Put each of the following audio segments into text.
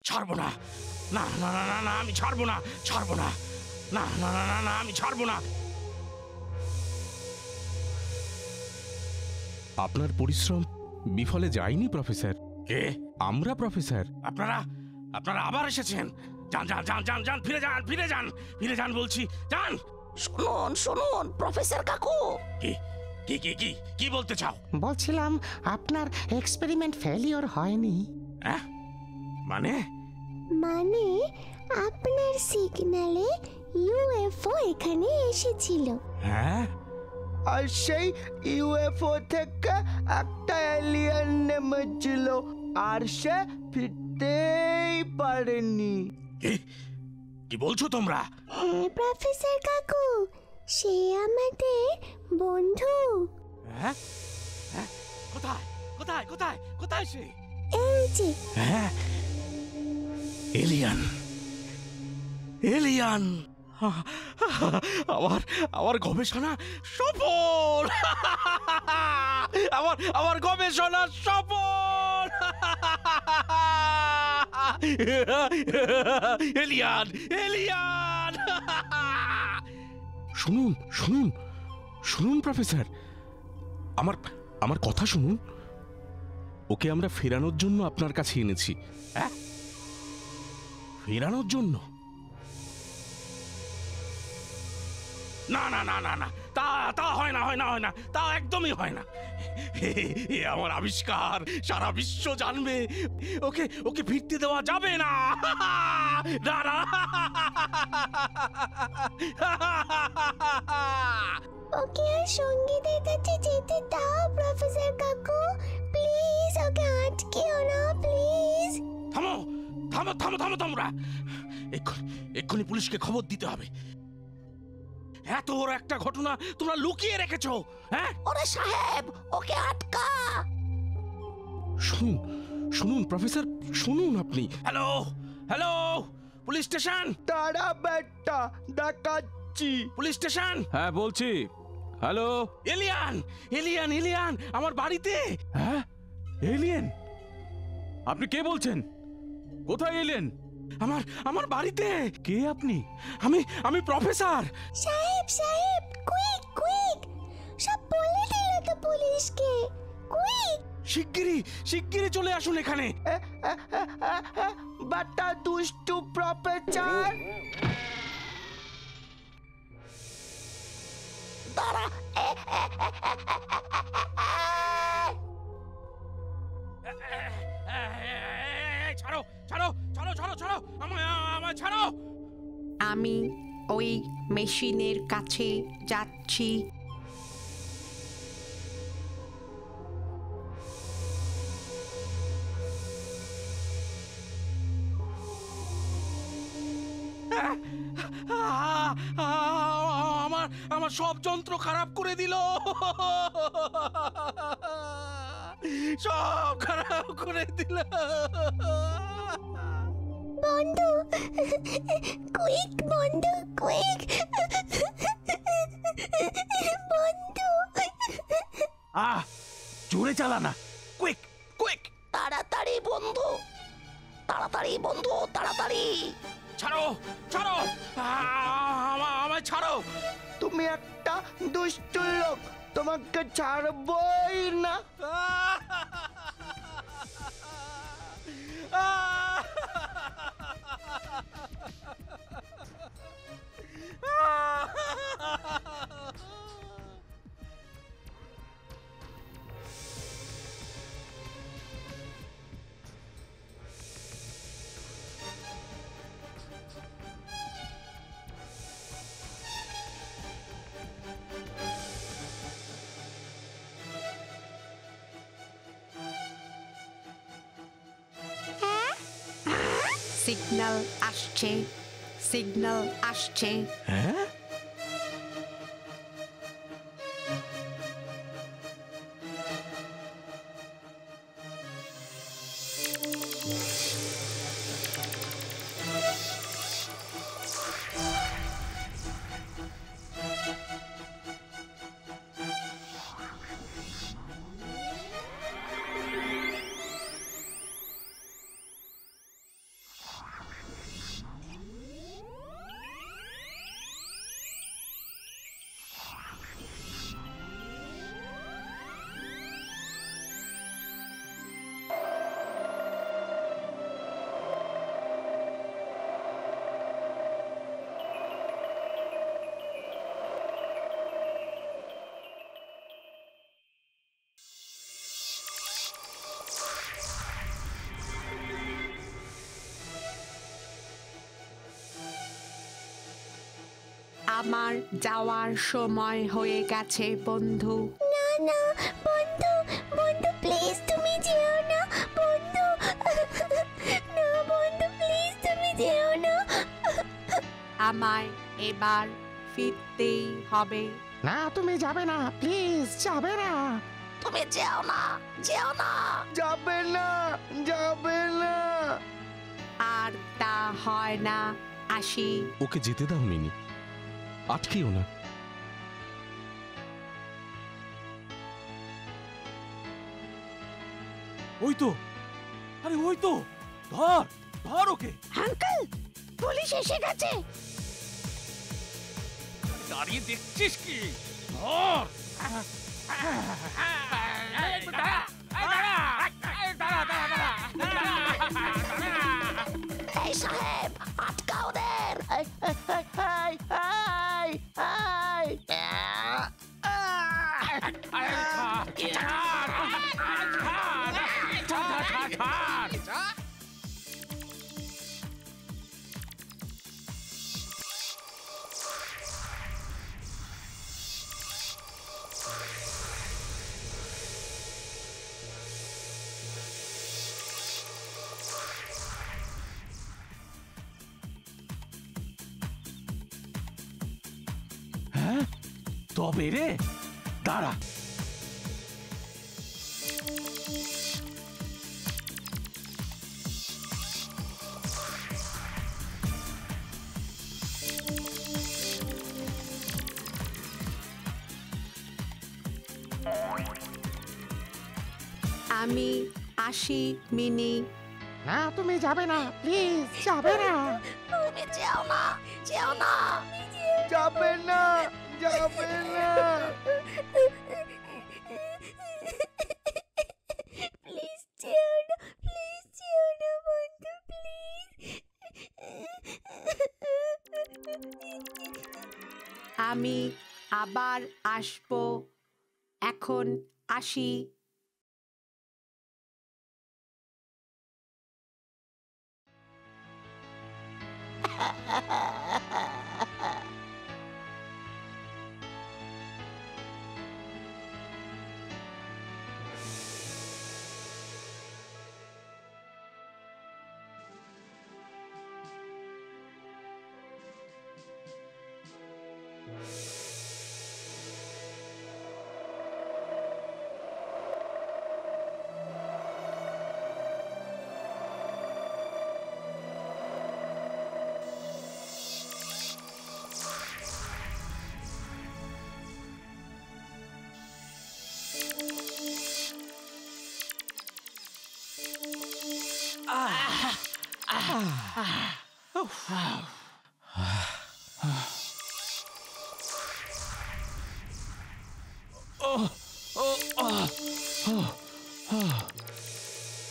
ছাড়বো না, না না না না না, আমি ছাড়বো না, ছাড়বো না, না না না না না, আমি ছাড়বো না। আপনার পরিশ্রম বিফলে যায়নি প্রফেসর। কে? আমরা প্রফেসর। আপনারা আপনারা আবার এসেছেন? যান যান যান যান যান, ফিরে যান, ফিরে যান, ফিরে যান বলছি, যান। শুনুন শুনুন প্রফেসর কাকু, কি কি কি কি কি বলতে চাও? বলছিলাম আপনার এক্সপেরিমেন্ট ফেলিওর হয়নি। হ্যাঁ মানে? মানে আপনার সিগন্যালে ইউএফও এখানে এসেছিল। হ্যাঁ, আর সেই ইউএফও থেকে একটা এলিয়েন নেমেছিল, আর সে ফিরতেই পারেনি। কি কি বলছো তোমরা? হ্যাঁ প্রফেসর কাকু, সে আমাদের বন্ধু। হ্যাঁ হ্যাঁ, কোথায় কোথায় কোথায় কোথায় সে? এই যে হ্যাঁ, এলিয়ান, এলিয়ান। আমার আমার গবেষণা সফল, আমার গবেষণা সফল। Alien, alien. শুনুন শুনুন শুনুন প্রফেসর, আমার আমার কথা শুনুন। ওকে আমরা ফেরানোর জন্য আপনার কাছে এনেছি। হ্যাঁ, ফেরানোর জন্য? না না না না না, তা তা হয় না, হয় না, হয় না, তা একদমই হয় না। এ আমার আবিষ্কার সারা বিশ্ব জানবে। ওকে ওকে ফিরতে দেওয়া যাবে না। না না। ওকে আর সঙ্গীদের কাছে যেতে দাও প্রফেসর কাকু, প্লিজ ওকে আটকেও না প্লিজ। থামো থামো থামো থামো তোমরা, এক্ষুনি পুলিশকে খবর দিতে হবে। এত বড় একটা ঘটনা তোমরা লুকিয়ে রেখেছো। হ্যাঁ, ওরে সাহেব ওকে আটকা। শুনুন শুনুন প্রফেসর, শুনুন আপনি। হ্যালো হ্যালো, পুলিশ স্টেশন, তারা বেটা দেখাচ্ছি। Police station. হ্যাঁ বলছি। হ্যালো। এলিয়ান, এলিয়ান, এলিয়ান আমার বাড়িতে। হ্যাঁ এলিয়েন? আপনি কে বলছেন? কোথায় এলেন? আমার আমার বাড়িতে। কে আপনি? আমি প্রফেসর। সাহেব সাহেব, কুইক কুইক, সব বলে দিল তো পুলিশকে, কুইক। শিগগিরই শিগগিরই চলে আসুন এখানে। বাটা দুষ্টু প্রফেসর। দাঁড়া, ছাড়ো ছাড়ো ছাড়ো ছাড়ো ছাড়ো, আমায় আমায় ছাড়ো। আমি ওই মেশিনের কাছে যাচ্ছি। আমার আমার সব যন্ত্র খারাপ করে দিল, সব খারাপ করে দিল। বন্ধু, কুইক বন্ধু, কুইক বন্ধু। জোরে চালা না, কুইক কুইক। তাড়াতাড়ি বন্ধু, তাড়াতাড়ি বন্ধু, তাড়াতাড়ি। ছাড়ো ছাড়ো, আমায় ছাড়ো। তুমি একটা দুষ্টু লোক, তোমাকে ছাড়বই না। সিগন্যাল আসছে, সিগন্যাল আসছে। হ্যাঁ, আমার যাওয়ার সময় হয়ে গেছে বন্ধু। না না বন্ধু, বন্ধু প্লিজ তুমি যেও না বন্ধু। না বন্ধু প্লিজ তুমি যেও না। আমায় এবার ফিরতেই হবে। না তুমি যাবে না, প্লিজ যাবে না। তুমি যেও না, যেও না। যাবে না, যাবে না। আর তা হয় না, আসি। ওকে যেতে দাও মিনি, আটকেও না। ওই তো, আরে ওই তো, ধর ধর ওকে। আঙ্কেল, পুলিশ এসে গেছে। দাঁড়িয়ে দেখছিস কি? ধর। এই সাহেব, আটকা ওদের। এই, এই, এই, এই, এই, হ্যাঁ, তবে রে দাঁড়া। আমি আসি মিনি। না তুমি যাবে না, প্লিজ যাবে না। তুমি যেও না, যেও না। যাবে না, যাবে না। প্লিজ যেও না, প্লিজ যেও না বন্ধু প্লিজ। আমি আবার আসবো, এখন আসি।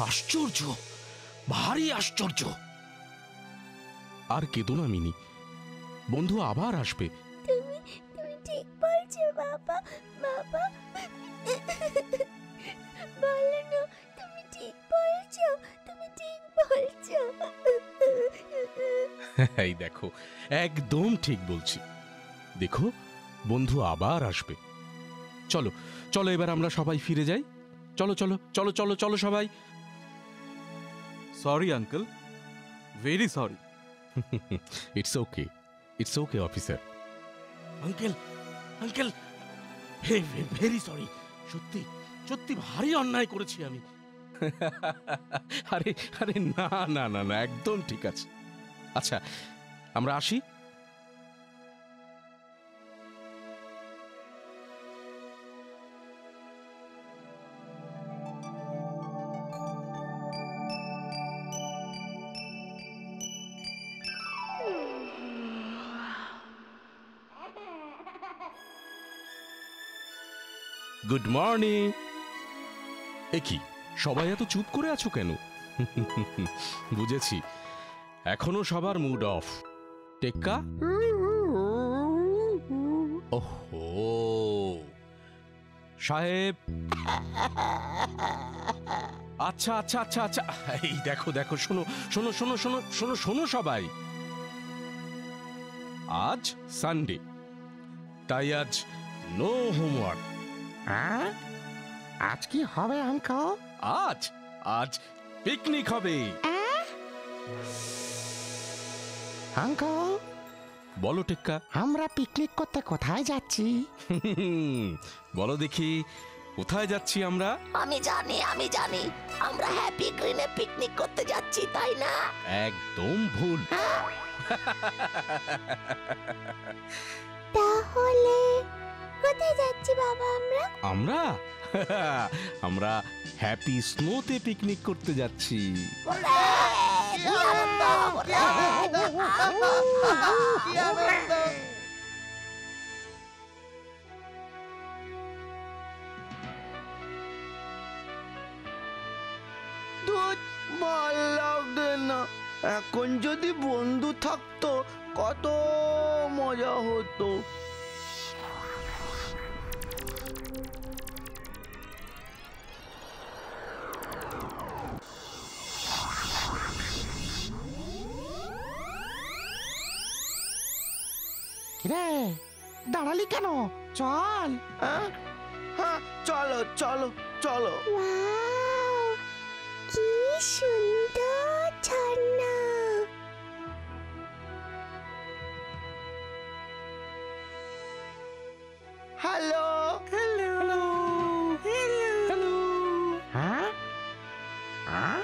আশ্চর্য, ভারী আশ্চর্য। আর কেঁদো না মিনি, বন্ধু আবার আসবে। তুমি তুমি ঠিক বলছো বাবা, বাবা বলো না, তুমি ঠিক বলছো, তুমি ঠিক বলছো। এই দেখো, একদম ঠিক বলছি। দেখো, বন্ধু আবার আসবে। চলো চলো, এবার আমরা সবাই ফিরে যাই। চলো চলো চলো চলো চলো সবাই। Sorry uncle, very sorry. It's okay, it's okay officer. Uncle, uncle, very sorry. সত্যি সত্যি ভারী অন্যায় করেছি আমি। আরে আরে না না না না, একদম ঠিক আছে। আচ্ছা, আমরা আসি। Good morning. এ কি, সবাই এত চুপ করে আছো কেন? বুঝেছি, এখনো সবার মুড অফ। টেক্কা, ওহো সাহেব। আচ্ছা আচ্ছা আচ্ছা আচ্ছা, এই দেখো দেখো, শোনো শোনো শোনো শোনো শোনো শোনো সবাই, আজ সানডে, তাই আজ নো হোমওয়ার্ক। হ্যাঁ আজ কি হবে আঙ্কেল? আজ আজ পিকনিক হবে। আঙ্কেল বলো টেক্কা। আমরা পিকনিক করতে কোথায় যাচ্ছি? বলো দেখি কোথায় যাচ্ছি আমরা? আমি জানি আমরা হ্যাপি গ্রিনে পিকনিক করতে যাচ্ছি, তাই না? একদম ভুল। তাহলে কোথায় যাচ্ছি বাবা আমরা? আমরা আমরা হ্যাপি স্নোতে পিকনিক করতে যাচ্ছি। ওরে, কি আনন্দ, ওরে। কি আনন্দ! ধুৎ, ভাল লাগে না। এখন যদি বন্ধু থাকতো কত মজা হতো। কিরে দাঁড়ালি কেন? চল। হ্যাঁ হ্যাঁ, চলো চলো চলো। ওয়াও কি সুন্দর ঝর্ণা! Hello hello hello. হ্যাঁ হ্যাঁ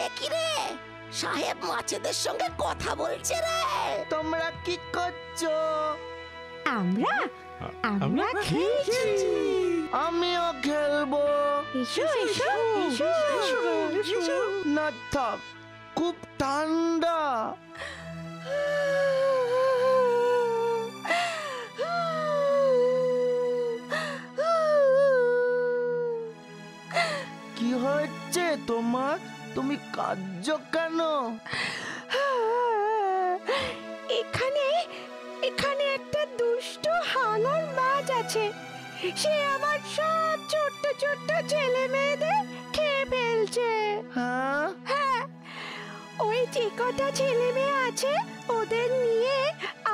এ কি রে, সাহেব মাছেদের সঙ্গে কথা বলছে রে। তোমরা কি করছো? আমরা আমরা খেলছি। আমিও খেলবো। এসো এসো এসো এসো। না থাক, খুব ঠান্ডা। কি হয়েছে তোমার? তুমি কাঁদছো কেন? এখানে এখানে একটা দুষ্টু হাঙর মাছ আছে। সে আমার সব ছোট্ট ছোট্ট ছেলে মেয়েদের খেয়ে ফেলছে। হ্যাঁ, হ্যাঁ, ওই যে কটা ছেলে মেয়ে আছে ওদের নিয়ে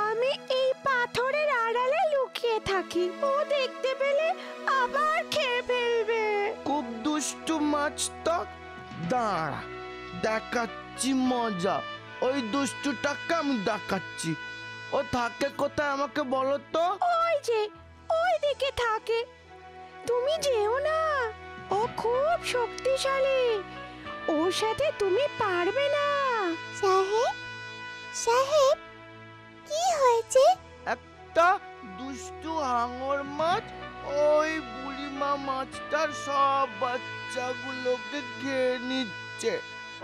আমি এই পাথরের আড়ালে লুকিয়ে থাকি। ও দেখতে পেলে আবার খেয়ে ফেলবে। খুব দুষ্টু মাছ তো। দাঁড়া, দেখাচ্ছি মজা। ওই দুষ্টুটাকে আমি দেখাচ্ছি। ও থাকে কোথায় আমাকে বলো তো? ওই যে ওই দিকে থাকে। তুমি যেও না, ও খুব শক্তিশালী। ওর সাথে তুমি পারবে না। সাহেব সাহেব কি হয়েছে? একটা দুষ্টু হাঙর মাছ ওই বুড়িমা মাছটার সব বাচ্চাগুলোকে খেয়ে নিচ্ছে।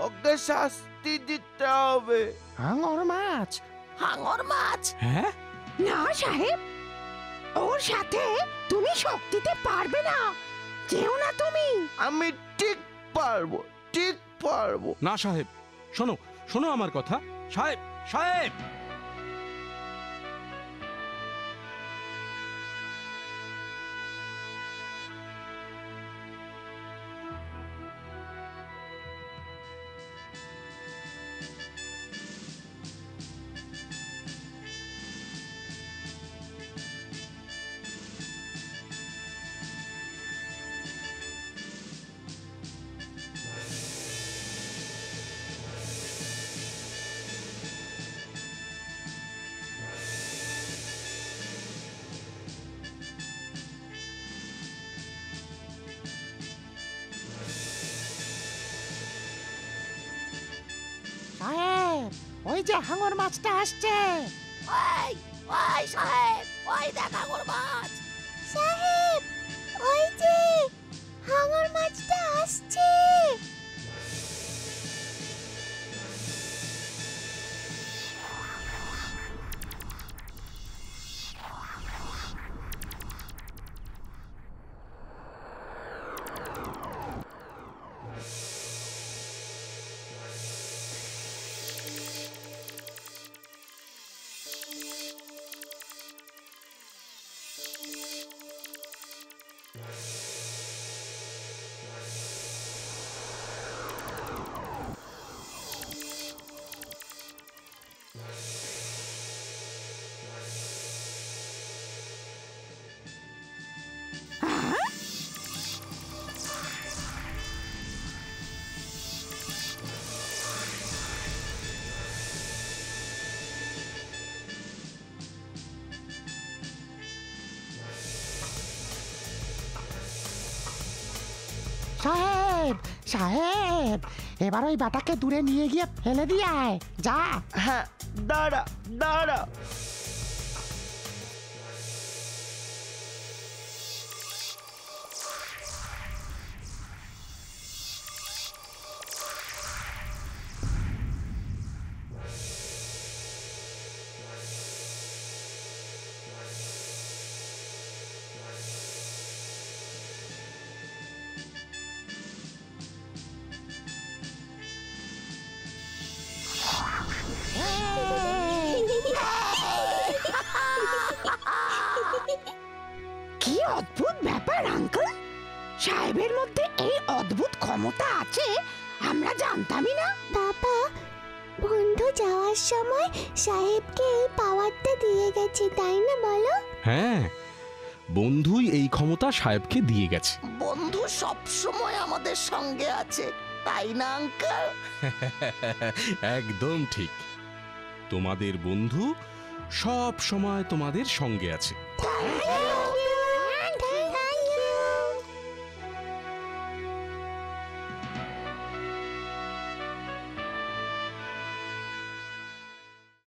ওকে শাস্তি দিতে হবে। হাঙর মাছ? হাঙর মাছ? হ্যাঁ, না সাহেব, ওর সাথে তুমি শক্তিতে পারবে না। যেও না তুমি। আমি ঠিক পারবো, ঠিক পারবো। না সাহেব, শোনো শোনো আমার কথা। সাহেব সাহেব, সাহেব ওই যে হাঙর মাছটা আসছে। ওই ওই সাহেব, ওই দেখ হাঙর মাছ। সাহেব ওই যে হাঙর মাছটা আসছে। সাহেব সাহেব, এবার ওই বেটাকে দূরে নিয়ে গিয়ে ফেলে দিয়ে আয়, যা। হ্যাঁ, দাঁড়া দাঁড়া। কি অদ্ভুত ব্যাপার আঙ্কেল, সাহেবের মধ্যে এই অদ্ভুত ক্ষমতা আছে, আমরা জানতামই না। বাবা, বন্ধু যাওয়ার সময় সাহেবকে এই পাওয়ারটা দিয়ে গেছে, তাই না বলো? হ্যাঁ, বন্ধুই এই ক্ষমতা সাহেবকে দিয়ে গেছে। বন্ধু সব সময় আমাদের সঙ্গে আছে, তাই না আঙ্কেল? একদম ঠিক, তোমাদের বন্ধু সব সময় তোমাদের সঙ্গে আছে।